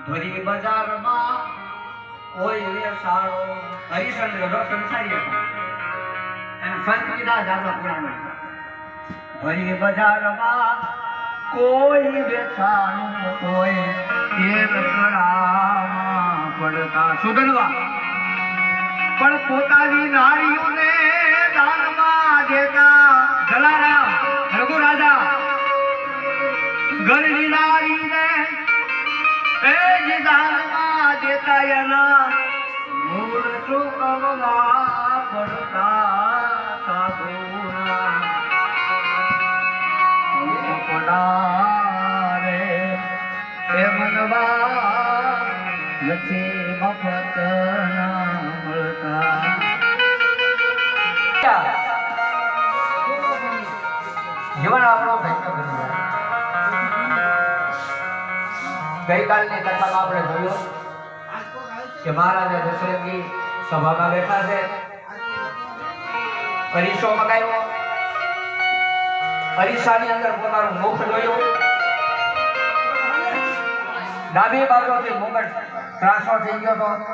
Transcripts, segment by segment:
ભરી બજારમાં કોઈ વેસાળો હરિશ્ચંદ્ર ડોક્ટર સારી હતા અને સંત કીધા જાતા પુરાણ ભરી બજારમાં કોઈ વેસાળો કોઈ તેલ કળામાં પડતા સુધરવા પણ પોતાની નારીઓને દાનમાં દેતા જલારામ રઘુરાજા ઘરની નારીને એ જ દાનમાં દેતા એના મૂળ ચૂકવવા પડતા સાધુના પડારે એ મનવા નથી મફત ના મળતા જીવન આપણો ગઈકાલની કથામાં આપણે જોયું કે મહારાજા દશરથજી સભામાં બેઠા છે અરીસો મગાવ્યો અરીસાની અંદર પોતાનું મુખ જોયું ડાબી બાજુથી મુગટ ત્રાસો થઈ ગયો હતો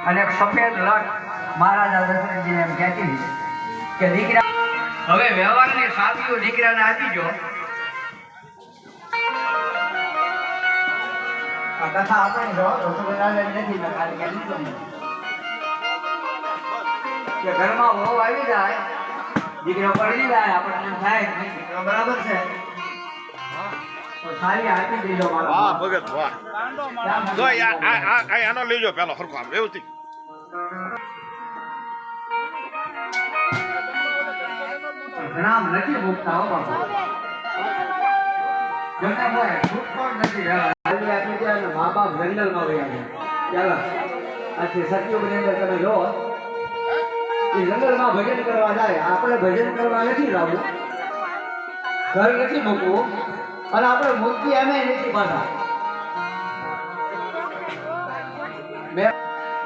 અને એક સફેદ લટ મહારાજા દશરથજીને એમ કહેતી કે દીકરા હવે વ્યવહારની સાથીઓ દીકરાને આપી જો આ કથા આપણે જો રસોડાને નથી મેં ખાલી કહી દીધું કે ઘરમાં વહુ આવી જાય દીકરો પડી જાય આપણને એમ થાય કે દીકરો બરાબર છે તો સારી આપી દેજો મારા વાહ ભગત વાહ જો આનો લેજો પેલો હરખો આમ વ્યવસ્થિત નામ નથી ભૂખતા હો બાપા જમના બોય ભૂખતો નથી રહ્યા આજે આપી ગયા ને મા બાપ જંગલમાં વયા ગયા ચાલો આથી સત્યુગની અંદર તમે જો એ જંગલમાં ભજન કરવા જાય આપણે ભજન કરવા નથી જવું ઘર નથી મૂકવું અને આપણે મૂર્તિ એમ નથી પાછા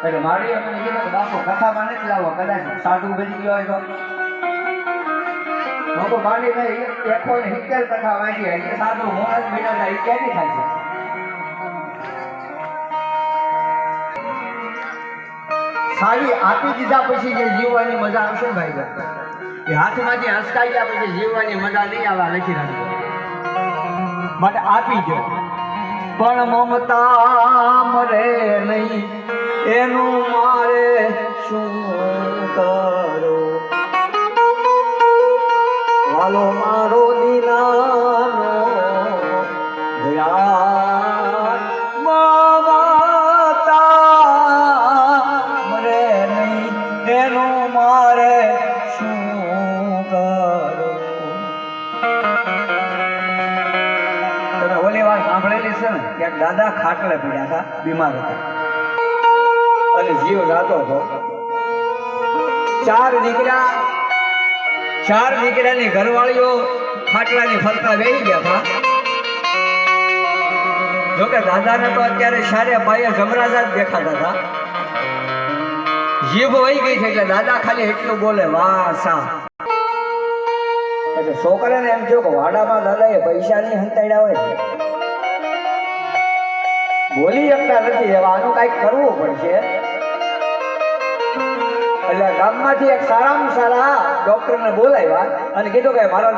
એટલે મારી અમે કીધું બાપો કથામાં નથી લાવો કદાચ સાધુ બની ગયો હોય તો મારી ભાઈ 170 કથા વાંચી એટલે સાધુ મોહન બેટા જાય ક્યાંથી થાય છે સારી આપી દીધા પછી જે જીવવાની મજા આવશે ને ભાઈ એ હાથમાંથી હસકાઈ ગયા પછી જીવવાની મજા નહીં આવે લખી રાખજો માટે આપી દો પણ મમતા મરે નહીં એનું મારે શું કરો વાલો મારો દીનાનો દયા મમતા મરે નહીં એનું મારે શું કરો તમે ઓલી વાત સાંભળેલી છે ને ક્યાંક દાદા ખાટલે પડ્યા હતા બીમાર હતા અને જીવ જાતો હતો ચાર દીકરાની ઘરવાળીઓ ખાટલાની ફરતા બેસી ગયા હતા જોકે દાદાને તો અત્યારે સારે પાયે જમરાજા જ દેખાતા હતા જીભ વહી ગઈ છે એટલે દાદા ખાલી એટલું બોલે વાહ સા એટલે છોકરાને એમ થયું કે વાડામાં દાદાએ પૈસા નહીં હંતાડ્યા હોય બોલી શકતા નથી એવા આનું કઈક કરવું પડશે એટલે ગામમાંથી એક સારામાં સારા ડોક્ટરને બોલાવ્યા અને કીધું કે મારા